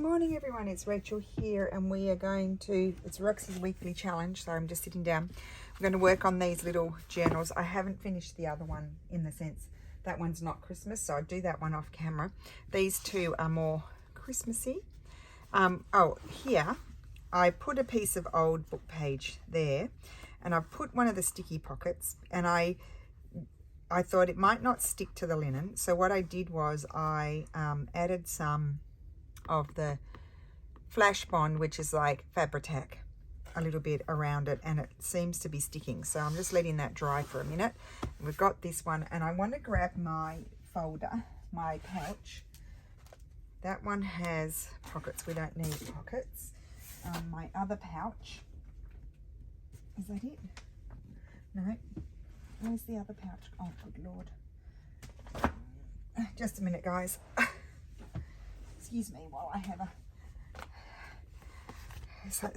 Morning everyone, it's Rachel here and we are going to, it's Roxy's weekly challenge, so I'm just sitting down. We're going to work on these little journals. I haven't finished the other one in the sense that one's not Christmas, so I'll do that one off camera. These two are more Christmassy. Here I put a piece of old book page there and I've put one of the sticky pockets, and I thought it might not stick to the linen, so what I did was I added some of the Flash Bond, which is like Fabri-Tac, a little bit around it, and it seems to be sticking, so I'm just letting that dry for a minute. We've got this one, and I want to grab my folder, my pouch. That one has pockets, we don't need pockets. My other pouch, is that it? No, where's the other pouch? Oh good lord, just a minute guys. Excuse me while I have a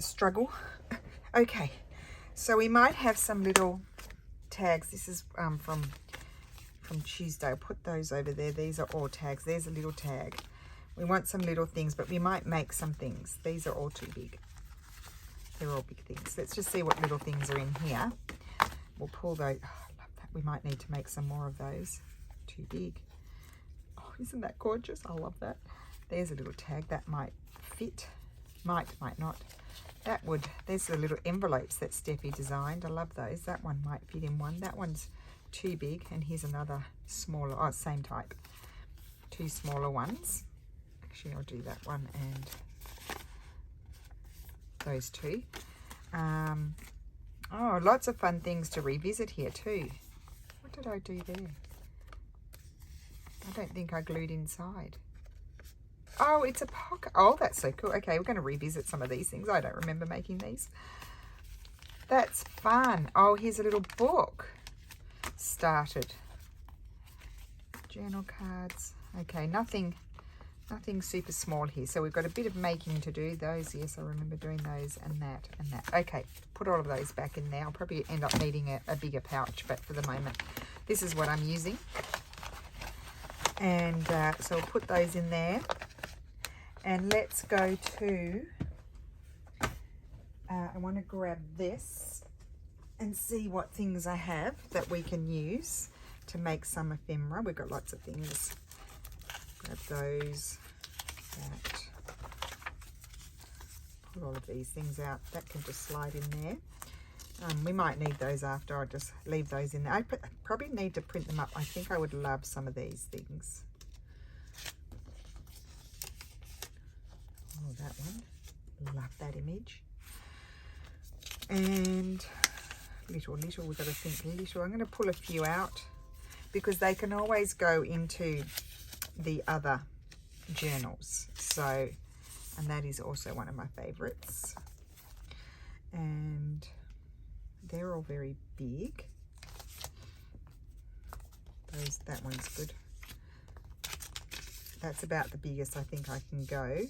struggle. Okay, so we might have some little tags. This is from Tuesday. I'll put those over there. These are all tags. There's a little tag. We want some little things, but we might make some things. These are all too big. They're all big things. Let's just see what little things are in here. We'll pull those. Oh, I love that. We might need to make some more of those. Too big. Oh, isn't that gorgeous? I love that. There's a little tag that might fit, might not. That would, there's the little envelopes that Steffi designed. I love those. That one might fit in one. That one's too big, and here's another smaller, oh, same type. Two smaller ones. Actually, I'll do that one and those two. Oh, lots of fun things to revisit here too. What did I do there? I don't think I glued inside. Oh, it's a pocket. Oh, that's so cool. Okay, we're going to revisit some of these things. I don't remember making these. That's fun. Oh, here's a little book. Started. Journal cards. Okay, nothing super small here. So we've got a bit of making to do. Those, yes, I remember doing those and that and that. Okay, put all of those back in there. I'll probably end up needing a bigger pouch, but for the moment, this is what I'm using. And so I'll put those in there. And let's go to, I want to grab this and see what things I have that we can use to make some ephemera. We've got lots of things. Grab those, that. Pull all of these things out. That can just slide in there. We might need those after. I'll just leave those in there. I probably need to print them up. I think I would love some of these things. Oh, that one. Love that image. And little, we've got to think little. I'm going to pull a few out because they can always go into the other journals. So, and that is also one of my favorites. And they're all very big. That one's good. That's about the biggest I think I can go.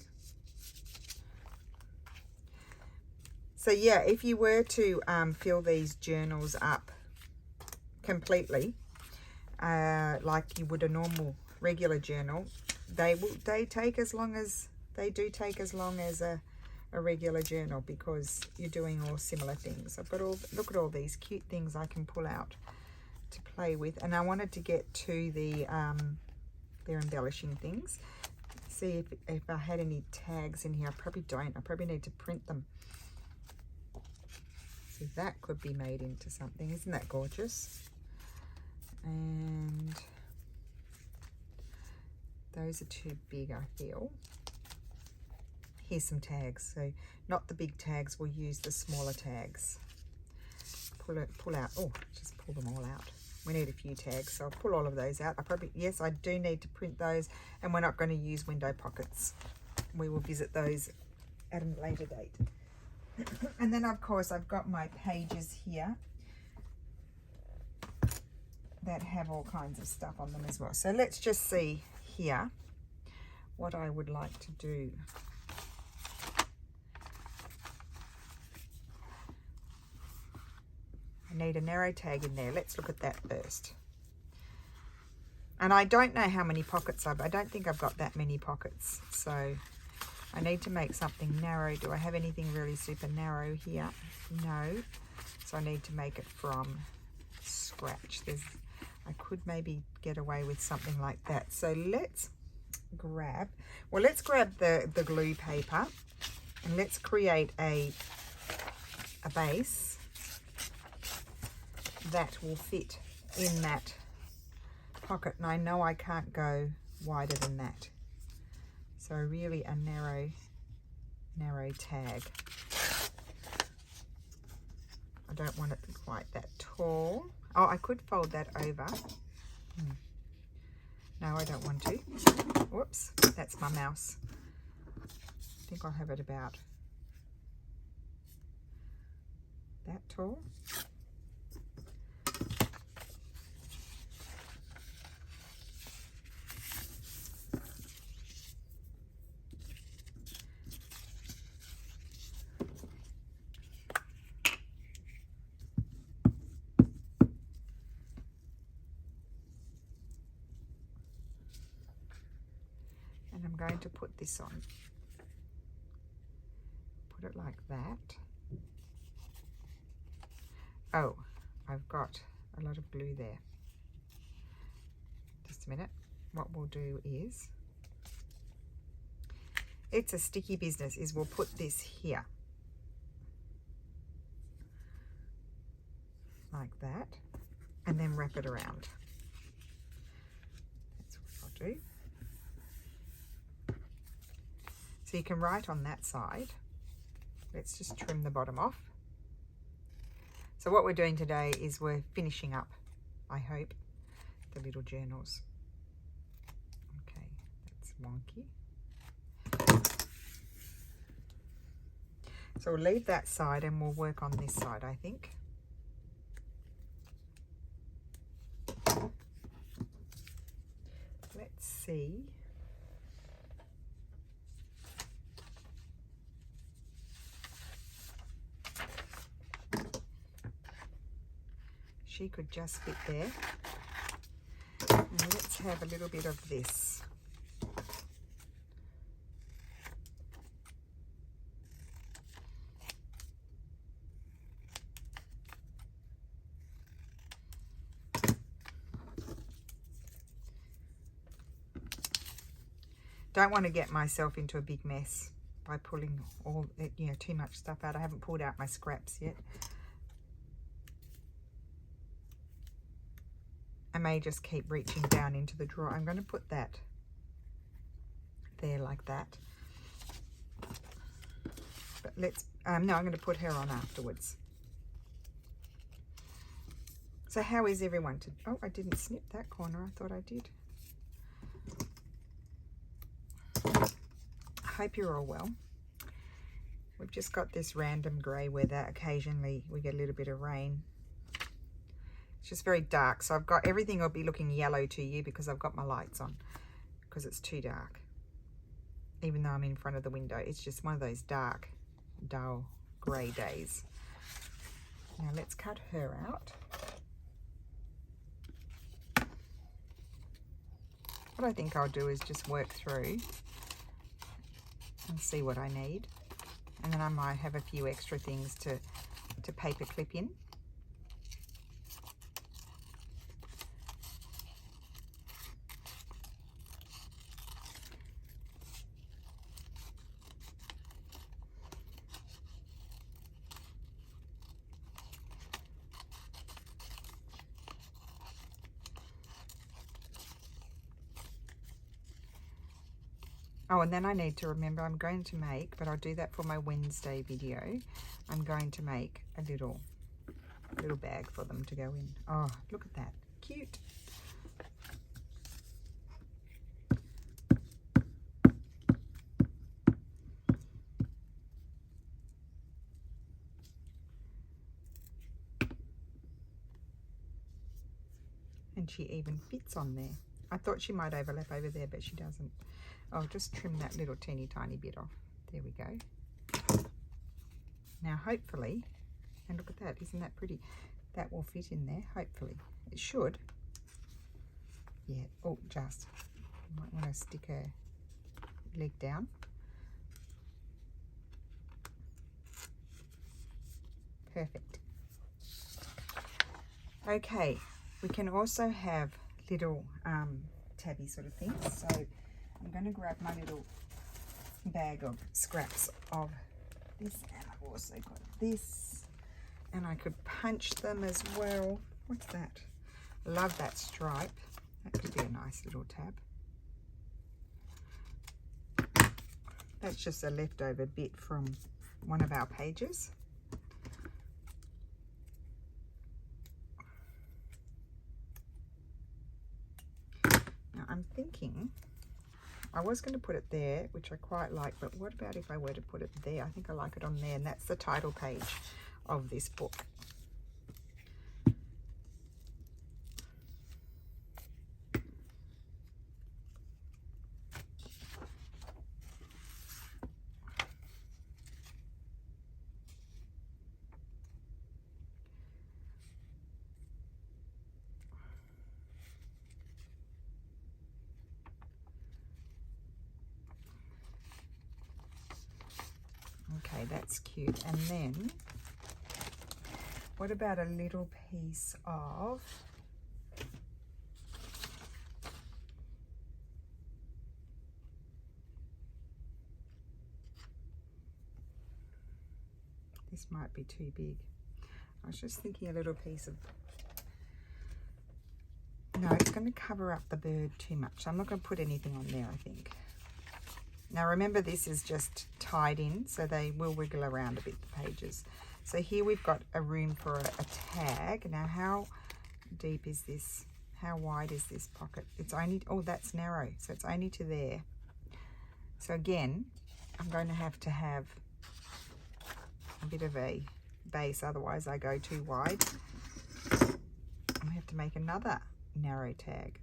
So yeah, if you were to fill these journals up completely, like you would a normal regular journal, they take as long as a regular journal, because you're doing all similar things. I've got look at all these cute things I can pull out to play with, and I wanted to get to the their embellishing things. See if I had any tags in here. I probably don't. I probably need to print them. See, that could be made into something. Isn't that gorgeous? And those are too big, I feel. Here's some tags. So not the big tags, we'll use the smaller tags. Pull out. Oh, just pull them all out. We need a few tags, so I'll pull all of those out. Yes, I do need to print those, and we're not going to use window pockets. We will visit those at a later date. And then of course I've got my pages here that have all kinds of stuff on them as well. So let's just see here what I would like to do. I need a narrow tag in there. Let's look at that first. And I don't know how many pockets I don't think I've got that many pockets. So I need to make something narrow. Do I have anything really super narrow here? No. So I need to make it from scratch. I could maybe get away with something like that. So let's grab the glue paper and let's create a base that will fit in that pocket. And I know I can't go wider than that. So really a narrow tag. I don't want it quite that tall. Oh, I could fold that over. No, I don't want to. Whoops, that's my mouse. I think I'll have it about that tall. And I'm going to put this on. Put it like that. Oh, I've got a lot of glue there. Just a minute. What we'll do is, it's a sticky business, is we'll put this here. Like that. And then wrap it around. That's what I'll do. So you can write on that side. Let's just trim the bottom off. So what we're doing today is we're finishing up, I hope, the little journals. Okay, that's wonky. So we'll leave that side and we'll work on this side, I think. Let's see. She could just fit there. And let's have a little bit of this. Don't want to get myself into a big mess by pulling all, too much stuff out. I haven't pulled out my scraps yet. I may just keep reaching down into the drawer. I'm going to put that there like that. But let's, no, I'm going to put her on afterwards. So how is everyone? Oh, I didn't snip that corner. I thought I did. I hope you're all well. We've just got this random grey weather. Occasionally we get a little bit of rain. It's just very dark, so I've got everything will be looking yellow to you because I've got my lights on because it's too dark. Even though I'm in front of the window, it's just one of those dark, dull, grey days. Now let's cut her out. What I think I'll do is just work through and see what I need. And then I might have a few extra things to paper clip in. Oh, and then I need to remember I'm going to make, but I'll do that for my Wednesday video. I'm going to make a little bag for them to go in. Oh, look at that. Cute. And she even fits on there. I thought she might overlap over there, but she doesn't. I'll just trim that little teeny tiny bit off. There we go. Now hopefully, and look at that, isn't that pretty? That will fit in there, hopefully. It should. Yeah, oh, just. Might want to stick her leg down. Perfect. Okay, we can also have little tabby sort of things. So I'm going to grab my little bag of scraps of this, and I've also got this, and I could punch them as well. What's that? Love that stripe. That could be a nice little tab. That's just a leftover bit from one of our pages. Now I'm thinking I was going to put it there, which I quite like, but what about if I were to put it there? I think I like it on there, and that's the title page of this book. Okay, that's cute. And then, what about a little piece of this? Might be too big. I was just thinking a little piece of, no, it's going to cover up the bird too much. I'm not going to put anything on there, I think. Now remember, this is just tied in, so they will wiggle around a bit, the pages. So here we've got a room for a tag. Now how deep is this? How wide is this pocket? It's only, oh, that's narrow, so it's only to there. So again, I'm going to have a bit of a base, otherwise I go too wide. I have to make another narrow tag.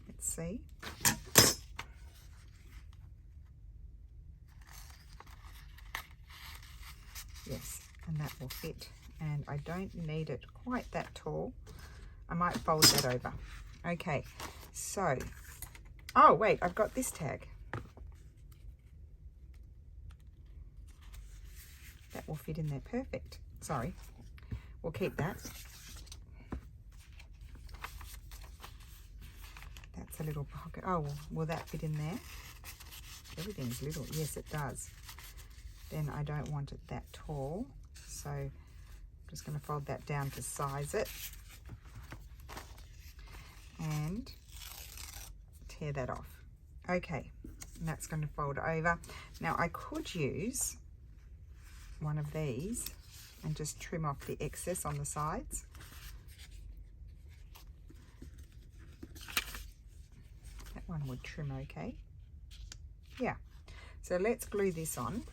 Let's see. Yes, and that will fit. And I don't need it quite that tall. I might fold that over. Okay, so, oh wait, I've got this tag. That will fit in there, perfect. Sorry, we'll keep that. That's a little pocket. Oh, well, will that fit in there? Everything's little. Yes, it does. Then I don't want it that tall, so I'm just going to fold that down to size it and tear that off. Okay, and that's going to fold over. Now I could use one of these and just trim off the excess on the sides. That one would trim okay. Yeah, so let's glue this on.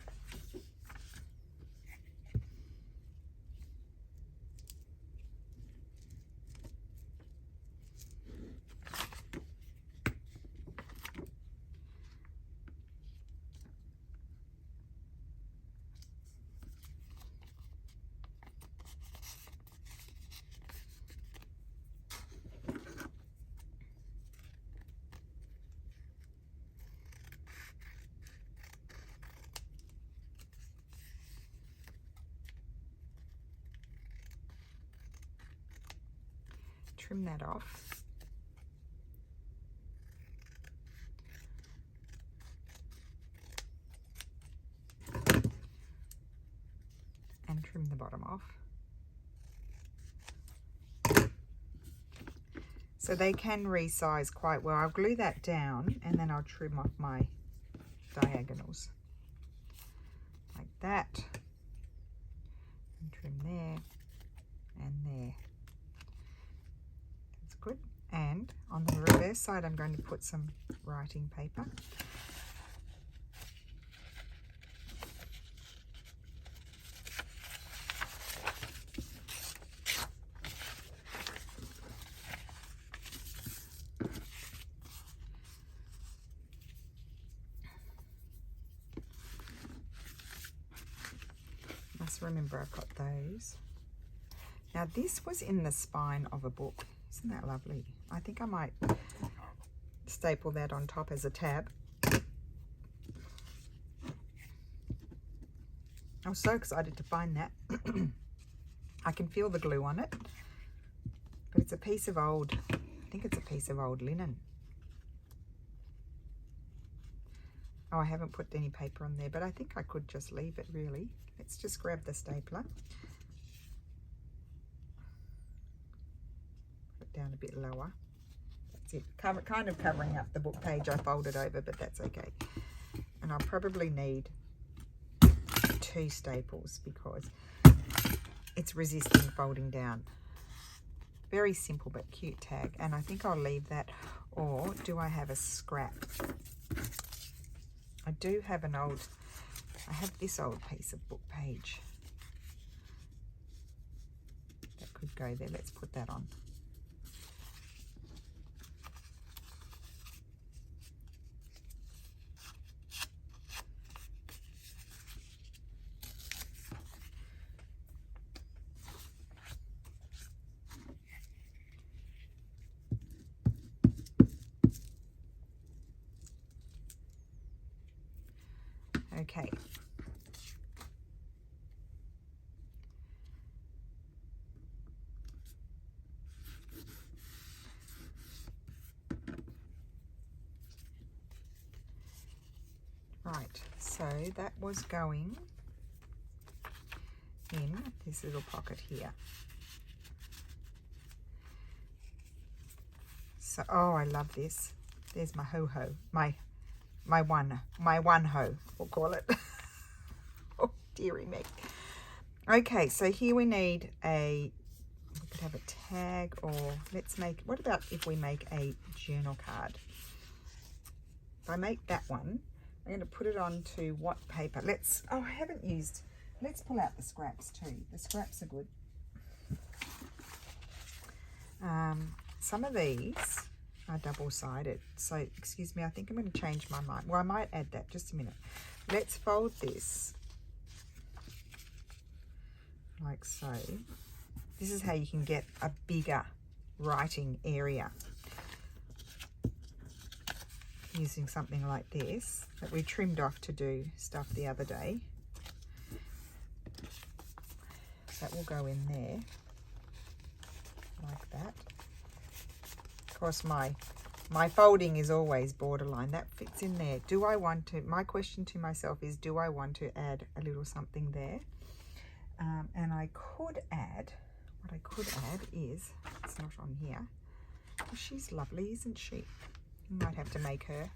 Trim that off. And trim the bottom off. So they can resize quite well. I'll glue that down and then I'll trim off my diagonals. Like that. And trim there and there. Good. And on the reverse side, I'm going to put some writing paper. Must remember I've got those. Now this was in the spine of a book. Isn't that lovely? I think I might staple that on top as a tab. I was so excited to find that. I can feel the glue on it, but it's a piece of old, I think it's a piece of old linen. Oh, I haven't put any paper on there, but I think I could just leave it really. Let's just grab the stapler. Put it down a bit lower. That's it. Kind of covering up the book page I folded over, but that's okay. And I'll probably need 2 staples because it's resisting folding down. Very simple but cute tag, and I think I'll leave that. Or do I have a scrap? I do have an old, I have this old piece of book page. That could go there. Let's put that on. Okay. Right, so that was going in this little pocket here. So, oh, I love this. There's my ho-ho, my one ho, we'll call it. Oh, dearie me. Okay, so here we need we could have a tag, or let's make, what about if we make a journal card? If I make that one, I'm going to put it onto what paper? Let's pull out the scraps too. The scraps are good. Some of these are double-sided, so excuse me, I think I'm going to change my mind. Well, I might add that, just a minute. Let's fold this like so. This is how you can get a bigger writing area using something like this that we trimmed off to do stuff the other day. That will go in there like that. Of course, my folding is always borderline. That fits in there. Do I want to, my question to myself is, do I want to add a little something there? And I could add, what I could add is, it's not on here. Oh, she's lovely, isn't she? Might have to make her.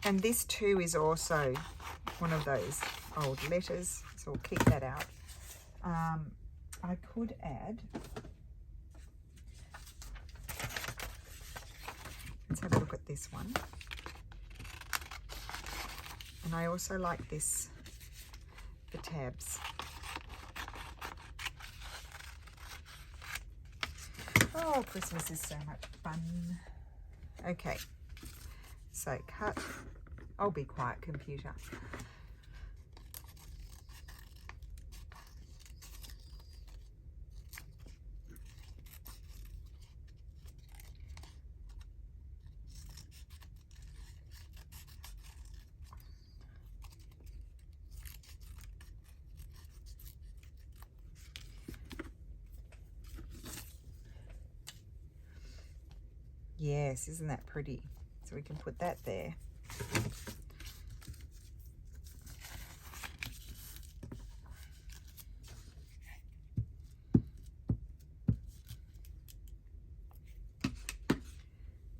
And this too is also one of those old letters, so we'll keep that out. I could add, let's have a look at this one. And I also like this, the tabs. Oh, Christmas is so much fun. Okay, so cut. I'll be quiet, computer. Yes, isn't that pretty? So we can put that there.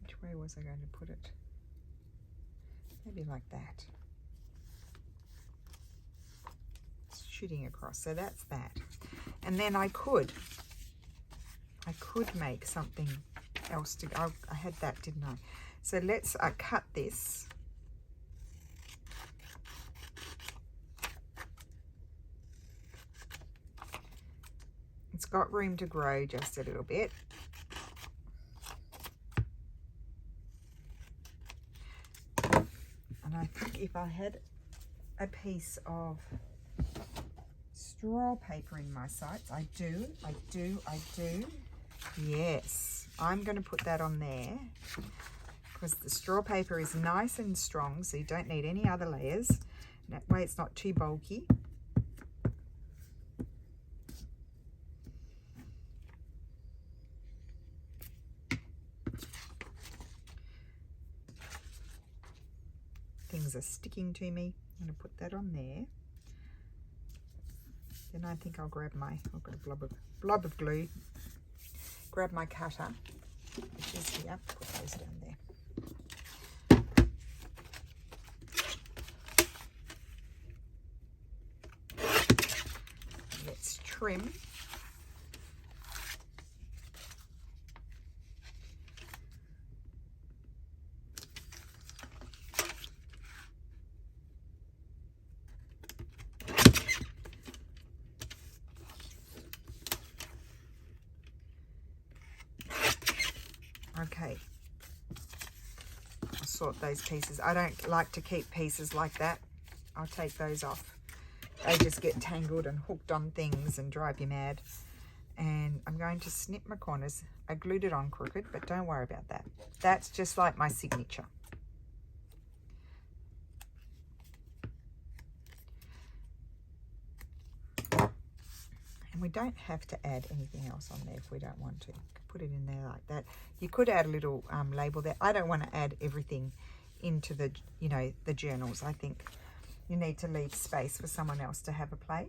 Which way was I going to put it? Maybe like that. It's shooting across, so that's that. And then I could make something else to go. I had that, didn't I? So let's cut this. It's got room to grow just a little bit. And I think if I had a piece of straw paper in my sights, I do. Yes, I'm going to put that on there because the straw paper is nice and strong, so you don't need any other layers. That way it's not too bulky. Things are sticking to me. I'm going to put that on there. Then I think I've got a blob of glue. Grab my cutter, which is here. Put those down there. Let's trim. Okay, I'll sort those pieces. I don't like to keep pieces like that. I'll take those off. They just get tangled and hooked on things and drive you mad. And I'm going to snip my corners. I glued it on crooked, but don't worry about that. That's just like my signature. And we don't have to add anything else on there if we don't want to. Put it in there like that. You could add a little label there. I don't want to add everything into the, you know, the journals. I think you need to leave space for someone else to have a play.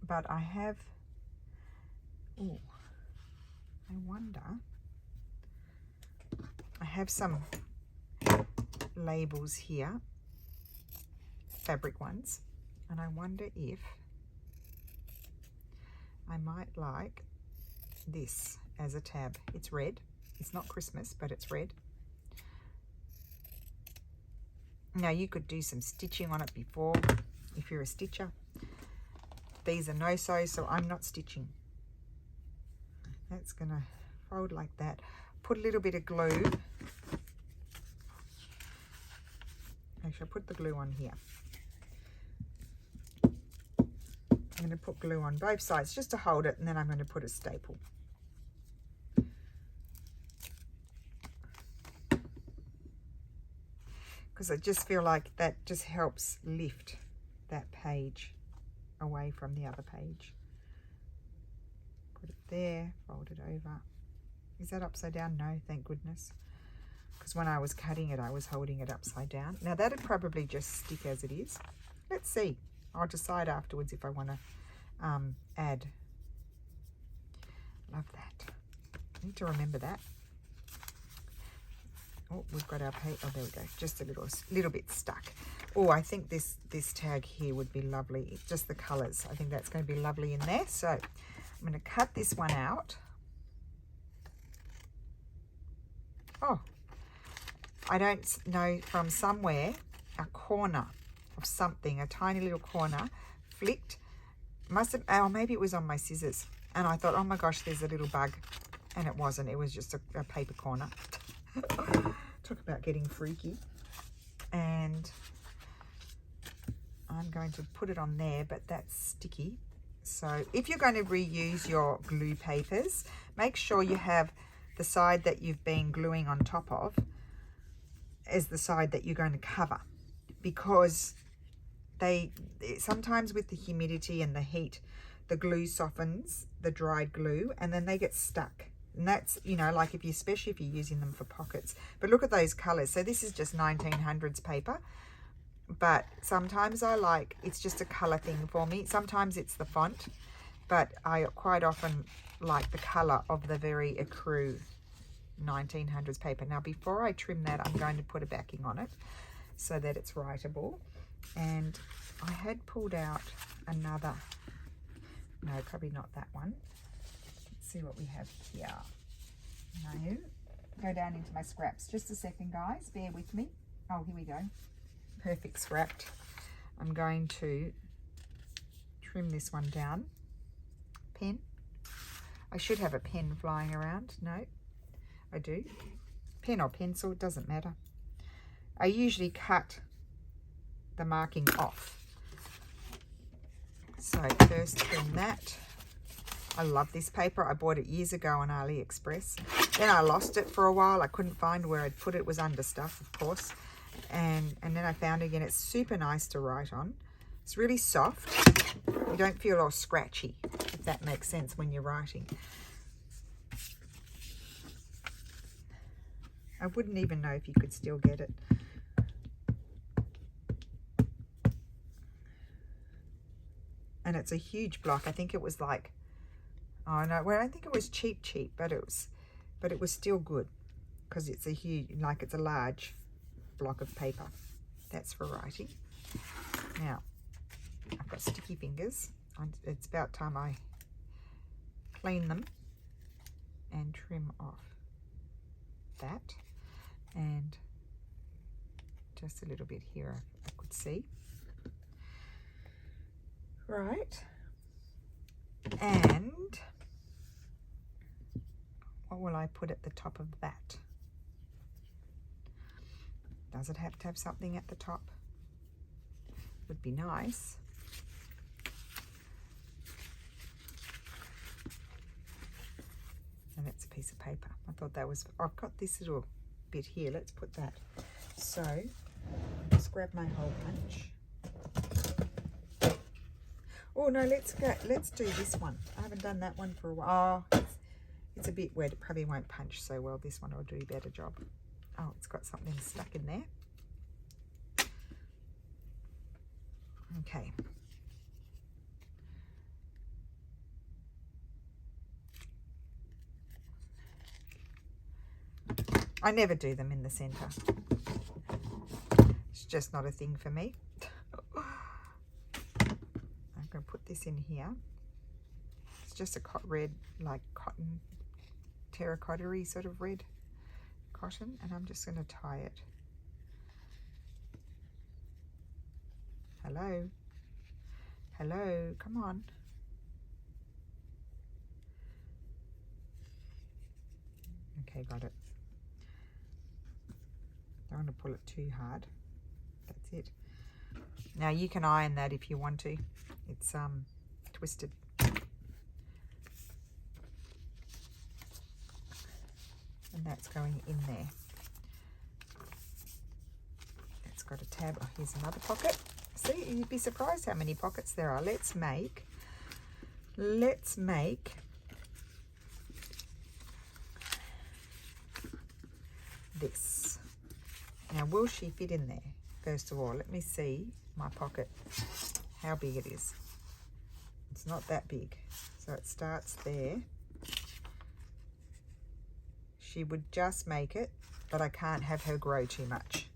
But I have, oh, I wonder, I have some labels here, fabric ones, and I wonder if I might like this as a tab. It's red. It's not Christmas, but it's red. Now you could do some stitching on it before if you're a stitcher. These are no-sew, so I'm not stitching. That's gonna fold like that. Put a little bit of glue. Actually, I'll put the glue on here. I'm going to put glue on both sides just to hold it, and then I'm going to put a staple. Because I just feel like that just helps lift that page away from the other page. Put it there, fold it over. Is that upside down? No, thank goodness. Because when I was cutting it, I was holding it upside down. Now that'd probably just stick as it is. Let's see. I'll decide afterwards if I want to add. Love that. I need to remember that. Oh, we've got our page. Oh, there we go. Just a little bit stuck. Oh, I think this tag here would be lovely. Just the colours. I think that's going to be lovely in there. So I'm going to cut this one out. Oh, I don't know, from somewhere, a corner of something, a tiny little corner, flicked. Must have, oh, maybe it was on my scissors. And I thought, oh my gosh, there's a little bug. And it wasn't. It was just a paper corner. Talk about getting freaky. And I'm going to put it on there, but that's sticky. So if you're going to reuse your glue papers, make sure you have the side that you've been gluing on top of as the side that you're going to cover, because sometimes with the humidity and the heat, the glue softens, the dried glue, and then they get stuck. And that's, you know, like especially if you're using them for pockets. But look at those colors. So this is just 1900s paper, but sometimes it's just a color thing for me. Sometimes it's the font, but I quite often like the color of the very ecru 1900s paper. Now before I trim that, I'm going to put a backing on it so that it's writable. And I had pulled out another, no, probably not that one. Let's see what we have here. No, go down into my scraps. Just a second, guys, bear with me. Oh, here we go. Perfect scrapped. I'm going to trim this one down. Pen. I should have a pen flying around. No, I do. Pen or pencil, it doesn't matter. I usually cut the marking off. So first trim that. I love this paper. I bought it years ago on AliExpress. Then I lost it for a while. I couldn't find where I'd put it. It was under stuff, of course. And then I found it again. It's super nice to write on. It's really soft. You don't feel all scratchy, if that makes sense when you're writing. I wouldn't even know if you could still get it. And it's a huge block. I think it was like, oh no, well, I don't think it was cheap, but it was still good, because it's a huge, like it's a large block of paper. That's for writing. Now, I've got sticky fingers. It's about time I clean them and trim off that, and just a little bit here I could see. Right, and what will I put at the top of that? Does it have to have something at the top? Would be nice. And that's a piece of paper. I thought that was, I've got this little bit here. Let's put that. So, just grab my hole punch. Oh no, let's do this one. I haven't done that one for a while. Oh, it's a bit wet. It probably won't punch so well. This one will do a better job. Oh, it's got something stuck in there. Okay. I never do them in the center. It's just not a thing for me. I'm going to put this in here. It's just a red, like cotton, terracotta-y sort of red cotton, and I'm just going to tie it. Hello? Hello? Come on. Okay, got it. Don't want to pull it too hard. That's it. Now you can iron that if you want to. It's twisted. And that's going in there. It's got a tab. Oh, here's another pocket. See, you'd be surprised how many pockets there are. Let's make this. Now, will she fit in there? First of all, let me see my pocket, how big it is. It's not that big. So it starts there. She would just make it, but I can't have her grow too much.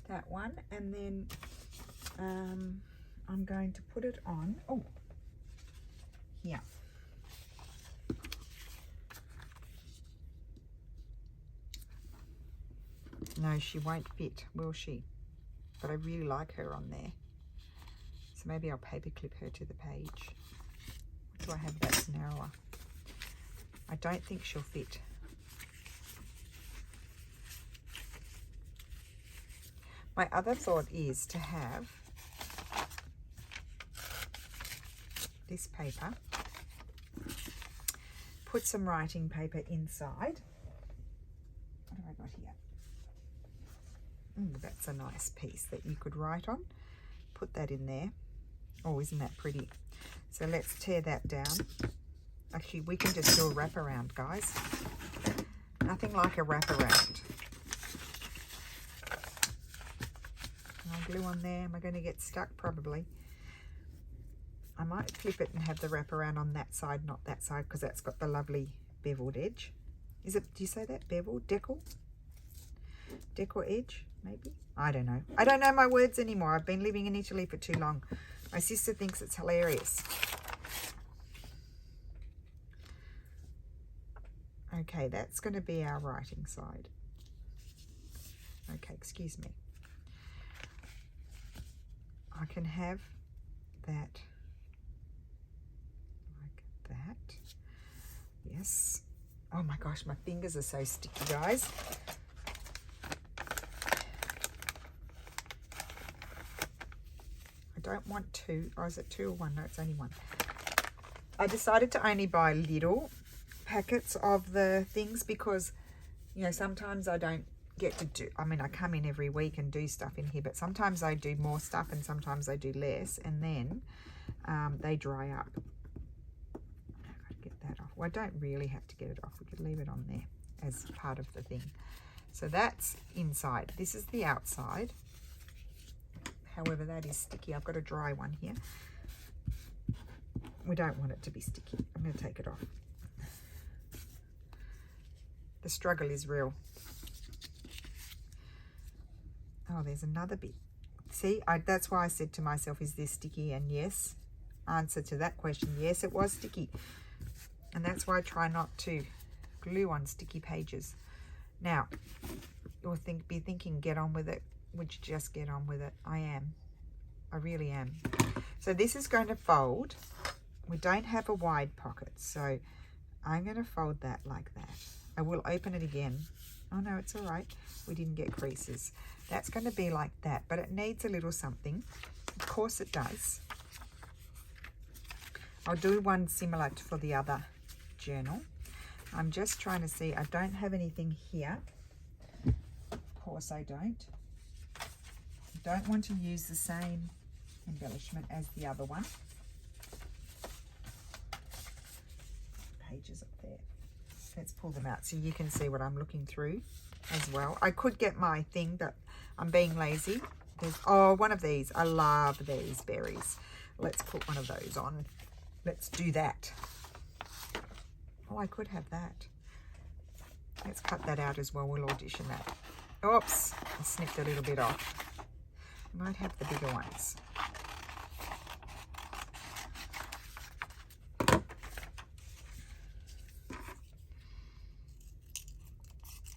That one, and then I'm going to put it on, oh, here. No, she won't fit, will she? But I really like her on there. So maybe I'll paper clip her to the page. What do I have that's narrower? I don't think she'll fit. My other thought is to have this paper, put some writing paper inside. What have I got here? That's a nice piece that you could write on. Put that in there. Oh, isn't that pretty? So let's tear that down. Actually, we can just do a wraparound, guys. Nothing like a wraparound. Glue on there. Am I going to get stuck? Probably. I might flip it and have the wraparound on that side, not that side, because that's got the lovely beveled edge. Is it, do you say that? Beveled? Decal? Decal edge, maybe? I don't know. I don't know my words anymore. I've been living in Italy for too long. My sister thinks it's hilarious. Okay, that's going to be our writing side. Okay, excuse me. I can have that like that. Yes. Oh my gosh, my fingers are so sticky, guys. I don't want two. Oh, is it two or one? No, it's only one. I decided to only buy little packets of the things because, you know, sometimes I don't get to do, I mean, I come in every week and do stuff in here, but sometimes I do more stuff and sometimes I do less, and then they dry up. I've got to get that off. Well, I don't really have to get it off. We could leave it on there as part of the thing. So that's inside. This is the outside. However, that is sticky. I've got a dry one here. We don't want it to be sticky. I'm going to take it off. The struggle is real. Oh, there's another bit. See, that's why I said to myself, is this sticky? And yes, answer to that question, yes, it was sticky. And that's why I try not to glue on sticky pages. Now, you'll be thinking, get on with it. Would you just get on with it? I am. I really am. So this is going to fold. We don't have a wide pocket, so I'm going to fold that like that. I will open it again. Oh no, it's all right. We didn't get creases. That's going to be like that, but it needs a little something. Of course it does. I'll do one similar for the other journal. I'm just trying to see. I don't have anything here. Of course I don't. I don't want to use the same embellishment as the other one. Pages up there. Let's pull them out so you can see what I'm looking through as well. I could get my thing, but I'm being lazy. There's, oh, one of these. I love these berries. Let's put one of those on. Let's do that. Oh, I could have that. Let's cut that out as well. We'll audition that. Oops, I snipped a little bit off. I might have the bigger ones.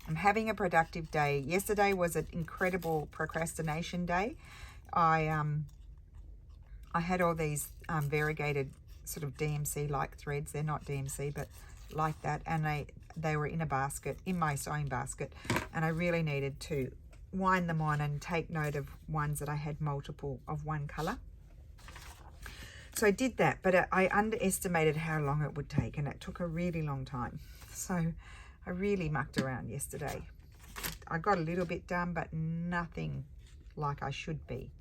I'm having a productive day. Yesterday was an incredible procrastination day. I had all these variegated sort of DMC-like threads. They're not DMC, but like that. And they were in a basket, in my sewing basket. And I really needed to wind them on and take note of ones that I had multiple of one colour. So I did that, but I underestimated how long it would take, and it took a really long time. So I really mucked around yesterday. I got a little bit done, but nothing like I should be.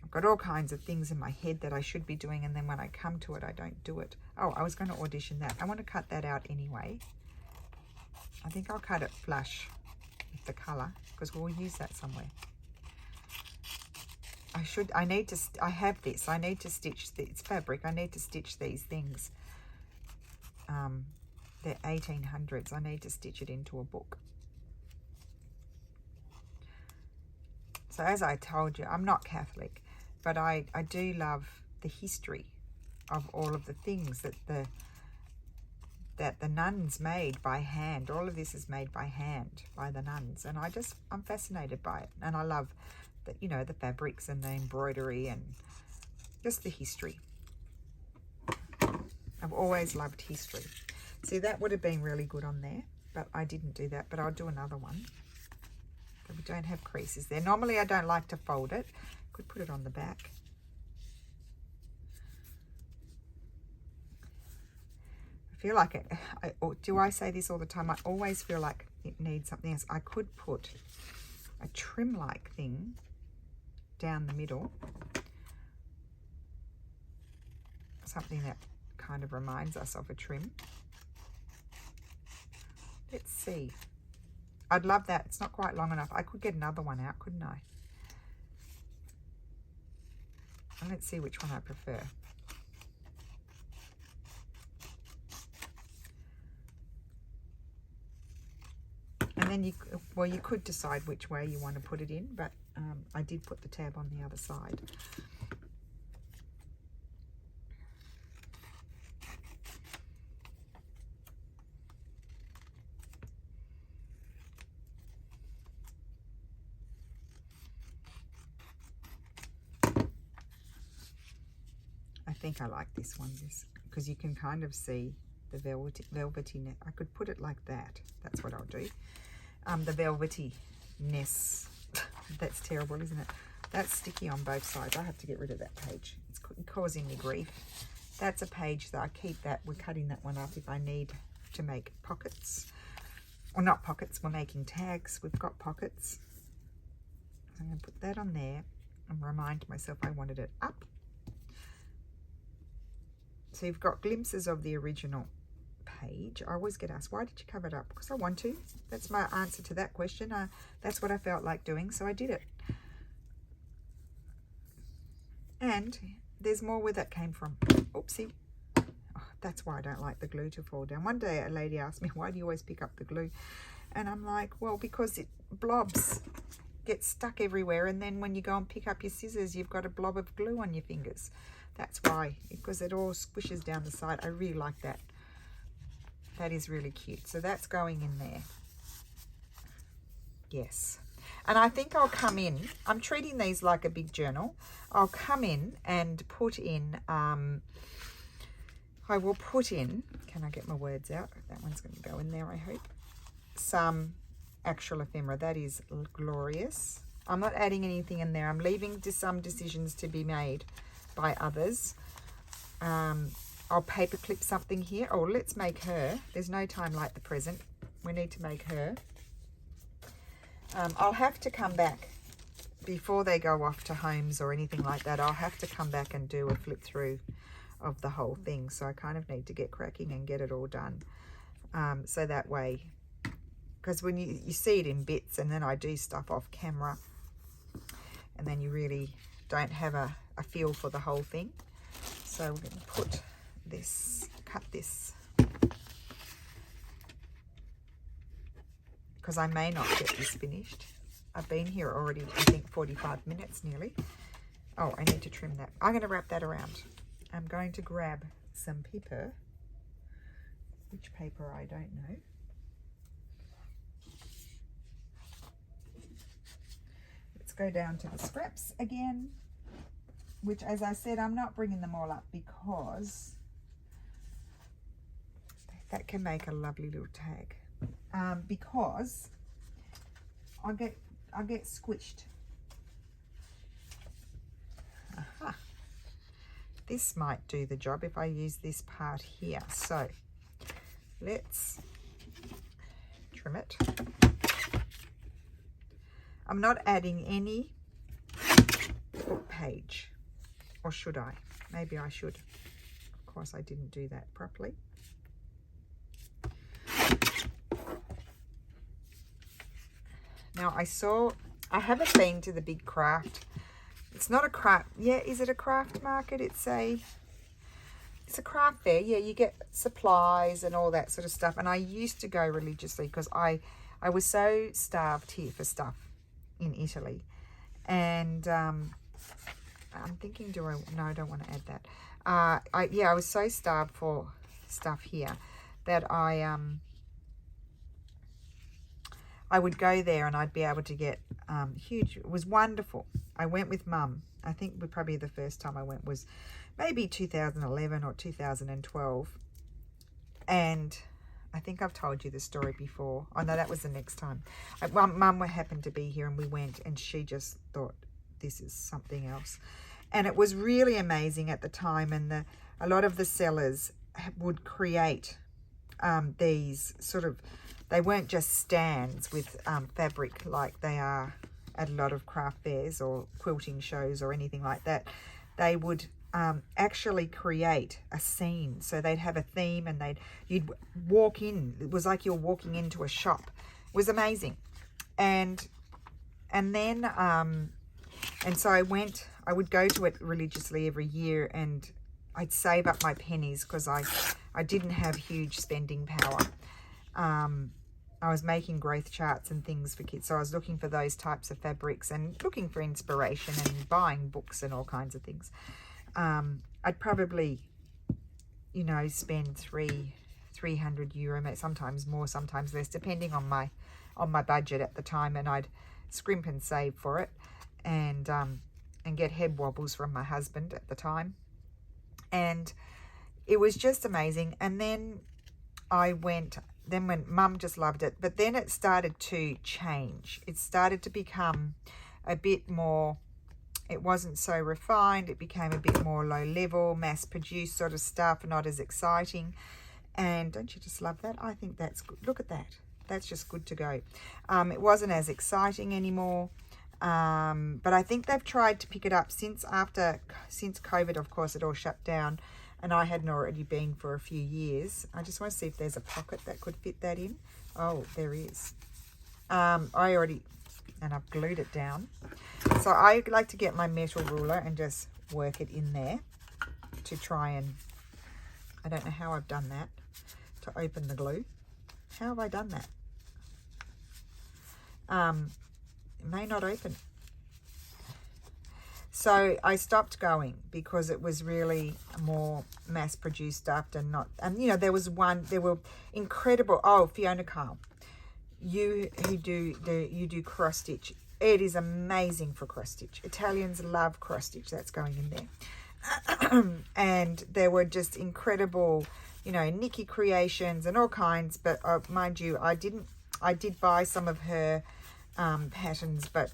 I've got all kinds of things in my head that I should be doing, and then when I come to it, I don't do it. Oh, I was going to audition that. I want to cut that out anyway. I think I'll cut it flush with the colour, because we'll use that somewhere. I have this. I need to stitch this fabric. I need to stitch these things. They're 1800s. I need to stitch it into a book. So as I told you, I'm not Catholic, but I do love the history of all of the things that the nuns made by hand. All of this is made by hand by the nuns, and I'm fascinated by it. And I love that, you know, the fabrics and the embroidery and just the history. I've always loved history. See, that would have been really good on there, but I didn't do that. But I'll do another one. But we don't have creases there. Normally I don't like to fold it. Could put it on the back. I feel like it, do I say this all the time? I always feel like it needs something else. I could put a trim-like thing down the middle. Something that kind of reminds us of a trim. Let's see. I'd love that. It's not quite long enough. I could get another one out, couldn't I? And let's see which one I prefer. And then you could decide which way you want to put it in, but I did put the tab on the other side. think I like this one, because you can kind of see the velvety. I could put it like that. That's what I'll do. The velvetyness. That's terrible, isn't it? That's sticky on both sides. I have to get rid of that page. It's causing me grief. That's a page that I keep that. We're cutting that one up if I need to make pockets. Or not pockets, we're making tags. We've got pockets. I'm going to put that on there and remind myself I wanted it up. So you've got glimpses of the original page. I always get asked, why did you cover it up? Because I want to. That's my answer to that question. That's what I felt like doing, so I did it. And there's more where that came from. Oopsie. Oh, that's why I don't like the glue to fall down. One day a lady asked me, why do you always pick up the glue? And I'm like, well, because it blobs, gets stuck everywhere, and then when you go and pick up your scissors, you've got a blob of glue on your fingers. That's why, because it all squishes down the side. I really like that. That is really cute. So that's going in there. Yes. And I think I'll come in, I'm treating these like a big journal. I'll come in and put in, I will put in, can I get my words out? That one's going to go in there, I hope. Some actual ephemera. That is glorious. I'm not adding anything in there. I'm leaving some decisions to be made by others. I'll paper clip something here. Oh, let's make her. There's no time like the present. We need to make her. I'll have to come back before they go off to homes or anything like that. I'll have to come back and do a flip through of the whole thing. So I kind of need to get cracking and get it all done. So that way, because when you see it in bits, and then I do stuff off camera, and then you really don't have a feel for the whole thing. So we're going to put this, cut this, because I may not get this finished. I've been here already, I think 45 minutes nearly. Oh, I need to trim that. I'm going to wrap that around. I'm going to grab some paper. Which paper, I don't know. Let's go down to the scraps again, which, as I said, I'm not bringing them all up because that can make a lovely little tag. Because I get squished. Aha. This might do the job if I use this part here. So let's trim it. I'm not adding any book page, or should I? Maybe I should. Of course, I didn't do that properly. Now I haven't been to the big craft. It's not a craft. Yeah, is it a craft market? It's a craft fair. Yeah, you get supplies and all that sort of stuff. And I used to go religiously because I was so starved here for stuff in Italy. And I'm thinking, no, I don't want to add that. I was so starved for stuff here that I would go there and I'd be able to get huge. It was wonderful. I went with Mum. I think probably the first time I went was maybe 2011 or 2012. And I think I've told you the story before. Oh, no, that was the next time. Mum happened to be here and we went, and she just thought, this is something else. And it was really amazing at the time. And a lot of the sellers would create these sort of, they weren't just stands with fabric like they are at a lot of craft fairs or quilting shows or anything like that. They would actually create a scene. So they'd have a theme and you'd walk in. It was like you're walking into a shop. It was amazing. And then, and so I would go to it religiously every year, and I'd save up my pennies because I didn't have huge spending power. I was making growth charts and things for kids, so I was looking for those types of fabrics and looking for inspiration and buying books and all kinds of things. I'd probably, spend 300 euro, sometimes more, sometimes less, depending on my budget at the time, and I'd scrimp and save for it, and get head wobbles from my husband at the time. And it was just amazing. And then when Mum just loved it, but then it started to change. It started to become a bit more, it wasn't so refined. It became a bit more low level, mass produced sort of stuff, not as exciting. And don't you just love that? I think that's good. Look at that. That's just good to go. It wasn't as exciting anymore. But I think they've tried to pick it up since COVID, of course, it all shut down. And I hadn't already been for a few years. I just want to see if there's a pocket that could fit that in. Oh, there is. And I've glued it down. So I like to get my metal ruler and just work it in there to try and, I don't know how I've done that, to open the glue. How have I done that? It may not open. So I stopped going because it was really more mass-produced stuff and you know, there were incredible, Fiona Kyle, you do cross stitch. It is amazing for cross stitch. Italians love cross stitch. That's going in there. And there were just incredible, you know, Nikki creations and all kinds, but mind you, I did buy some of her patterns, but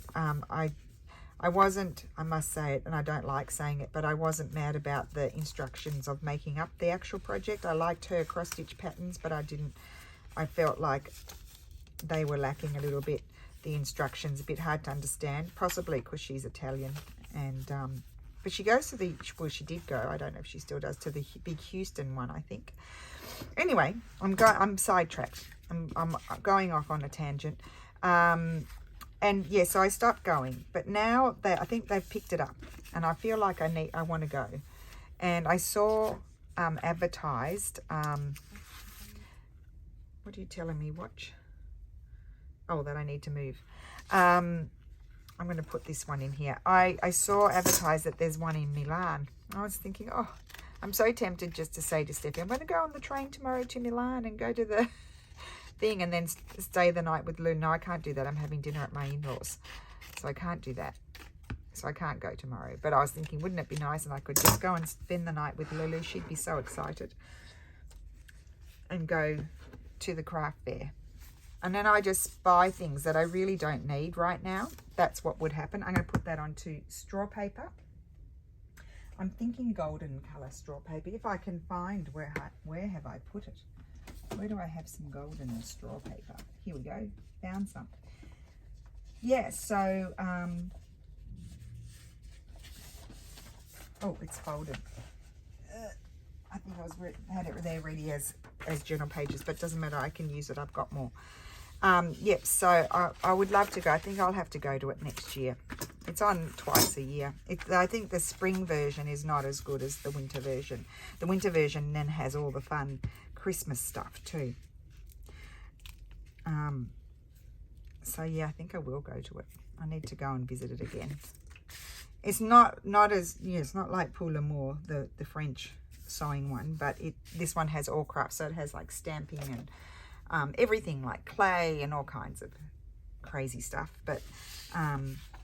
I wasn't, I must say it, and I don't like saying it, but I wasn't mad about the instructions of making up the actual project. I liked her cross-stitch patterns, but I felt like they were lacking a little bit. The instructions, a bit hard to understand, possibly because she's Italian. And but she goes to she did go, I don't know if she still does, to the big Houston one, I think. Anyway, I'm sidetracked. I'm going off on a tangent. And yeah, so I stopped going, but now I think they've picked it up, and I feel like I want to go. And I saw advertised. What are you telling me? Watch. Oh, that I need to move. I'm going to put this one in here. I saw advertised that there's one in Milan. I was thinking, oh, I'm so tempted just to say to Steffi, I'm going to go on the train tomorrow to Milan and go to the thing and then stay the night with Lou. No, I can't do that. I'm having dinner at my in-laws, so I can't do that. So I can't go tomorrow. But I was thinking, wouldn't it be nice and I could just go and spend the night with Lulu? She'd be so excited. And go to the craft fair. And then I just buy things that I really don't need right now. That's what would happen. I'm going to put that onto straw paper. I'm thinking golden colour straw paper. If I can find where have I put it? Where do I have some golden straw paper? Here we go. Found some. Yeah, so, oh, it's folded. I think I had it there ready as journal pages, but it doesn't matter. I can use it. I've got more. Yep, so I would love to go. I think I'll have to go to it next year. It's on twice a year. I think the spring version is not as good as the winter version. The winter version then has all the fun Christmas stuff too. So yeah, I think I will go to it. I need to go and visit it again. It's not as, yeah, it's not like Pour l'Amour, the French sewing one, but this one has all crafts, so it has like stamping and everything, like clay and all kinds of crazy stuff, but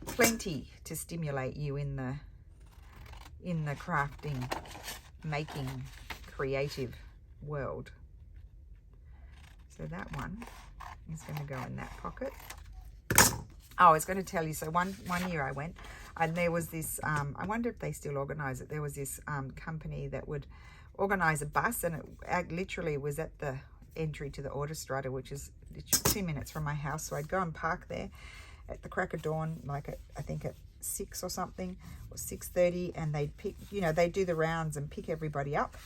plenty to stimulate you in the crafting, making, creative world. So that one is going to go in that pocket. Oh, I was going to tell you, so one year I went and there was this, I wonder if they still organise it. There was this company that would organise a bus, and it literally was at the entry to the Autostrada, which is 2 minutes from my house. So I'd go and park there at the crack of dawn, like I think at 6 or something, or 6:30, and they'd pick, you know, they'd do the rounds and pick everybody up,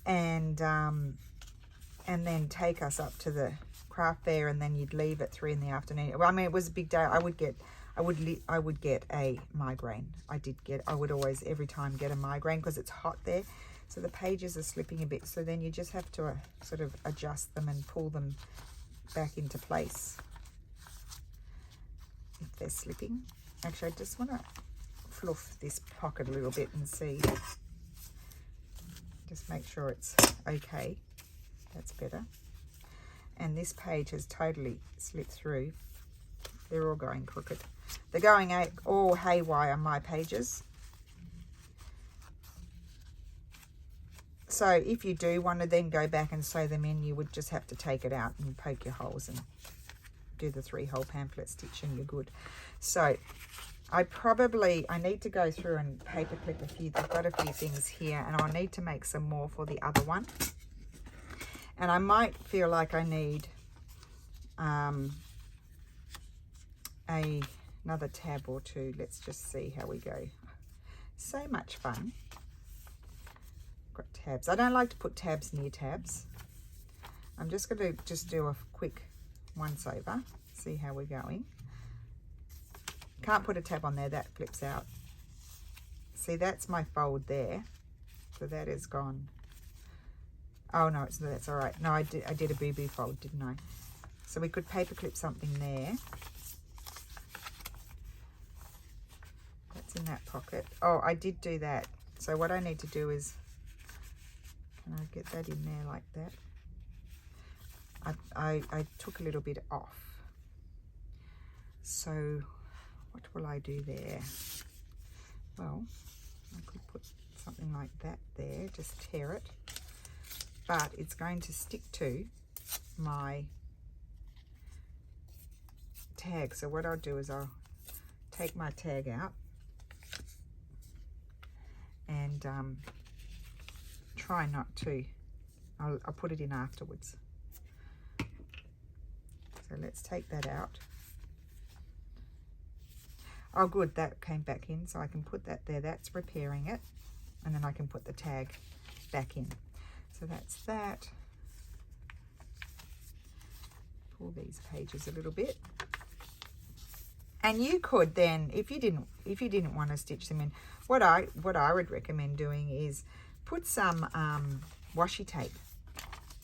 and then take us up to the craft fair, and then you'd leave at 3 in the afternoon. Well, I mean, it was a big day. I would get a migraine. I would always every time get a migraine because it's hot there. So the pages are slipping a bit. So then you just have to sort of adjust them and pull them back into place if they're slipping. Actually, I just want to fluff this pocket a little bit and see. Just make sure it's okay. That's better. And this page has totally slipped through. They're all going crooked. They're going all haywire on my pages. So if you do want to then go back and sew them in, you would just have to take it out and poke your holes and do the 3-hole pamphlet stitch and you're good. So I need to go through and paper clip a few. I've got a few things here and I'll need to make some more for the other one. And I might feel like I need another tab or two. Let's just see how we go. So much fun. Got tabs. I don't like to put tabs near tabs. I'm just going to do a quick once over, see how we're going. Can't put a tab on there, that flips out. See, that's my fold there, so that is gone. Oh no, that's all right. No, I did a boo-boo fold, didn't I? So we could paper clip something there. That's in that pocket. Oh, I did do that. So what I need to do is, can I get that in there like that? I took a little bit off. So what will I do there? Well, I could put something like that there, just tear it. But it's going to stick to my tag. So what I'll do is I'll take my tag out and try not to. I'll put it in afterwards. So let's take that out. Oh good, that came back in, so I can put that there. That's repairing it, and then I can put the tag back in. So that's that. Pull these pages a little bit. And you could then, if you didn't want to stitch them in, what I would recommend doing is put some washi tape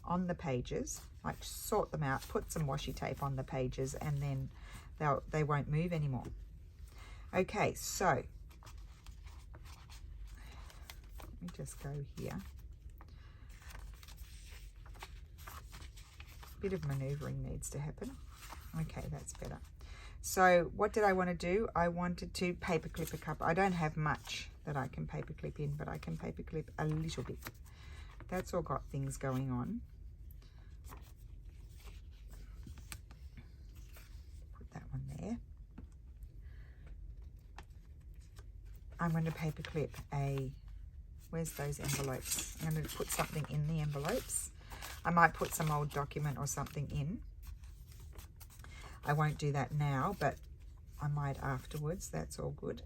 on the pages, like sort them out, put some washi tape on the pages, and then they won't move anymore. Okay, so let me just go here. A bit of maneuvering needs to happen. Okay, that's better. So what did I want to do? I wanted to paper clip a couple. I don't have much that I can paper clip in, but I can paper clip a little bit. That's all got things going on. Put that one there. I'm going to paper clip where's those envelopes? I'm going to put something in the envelopes. I might put some old document or something in. I won't do that now, but I might afterwards. That's all good.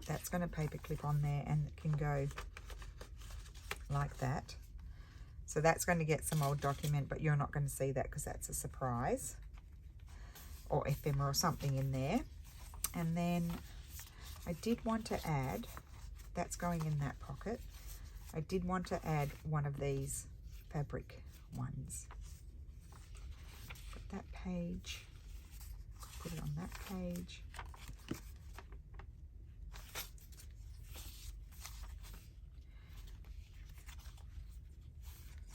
That's going to paper clip on there and it can go like that. So that's going to get some old document, but you're not going to see that because that's a surprise. Or ephemera or something in there. And then I did want to add, that's going in that pocket, I did want to add one of these fabric ones. Put that page, put it on that page.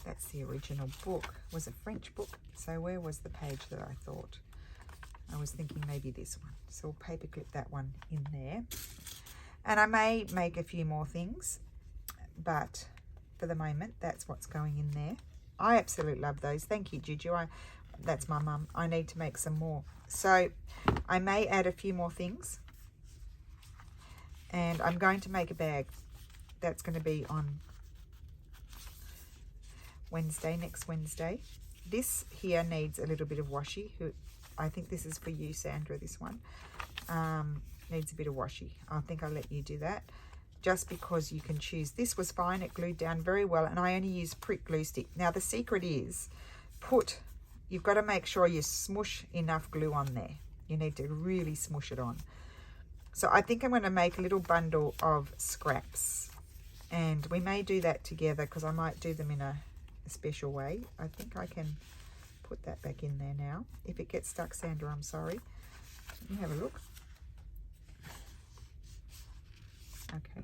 That's the original book. It was a French book, so where was the page that I thought? I was thinking maybe this one. So we'll paper clip that one in there. And I may make a few more things, but for the moment, that's what's going in there. I absolutely love those. Thank you, Juju. That's my mum. I need to make some more. So I may add a few more things. And I'm going to make a bag. That's going to be on Wednesday, next Wednesday. This here needs a little bit of washi. I think this is for you, Sandra, this one. Needs a bit of washi. I think I'll let you do that. Just because you can choose. This was fine. It glued down very well. And I only use prick glue stick. Now, the secret is you've got to make sure you smush enough glue on there. You need to really smush it on. So I think I'm going to make a little bundle of scraps. And we may do that together because I might do them in a special way. I think I can put that back in there now. If it gets stuck, Sandra, I'm sorry. Let me have a look. Okay.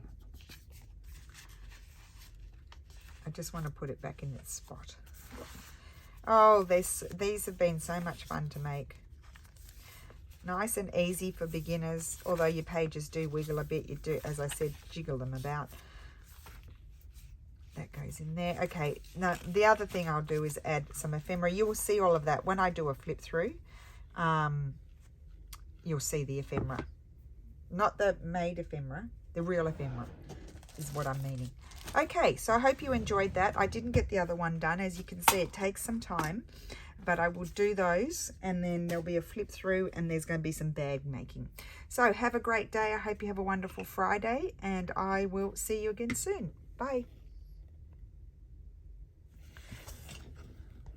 I just want to put it back in its spot. Oh, these have been so much fun to make. Nice and easy for beginners, although your pages do wiggle a bit. You do, as I said, jiggle them about. That goes in there. Okay, now the other thing I'll do is add some ephemera. You will see all of that when I do a flip through. You'll see the ephemera. Not the made ephemera, the real ephemera is what I'm meaning. Okay, so I hope you enjoyed that. I didn't get the other one done. As you can see, it takes some time, but I will do those, and then there'll be a flip through, and there's going to be some bag making. So have a great day. I hope you have a wonderful Friday, and I will see you again soon. Bye.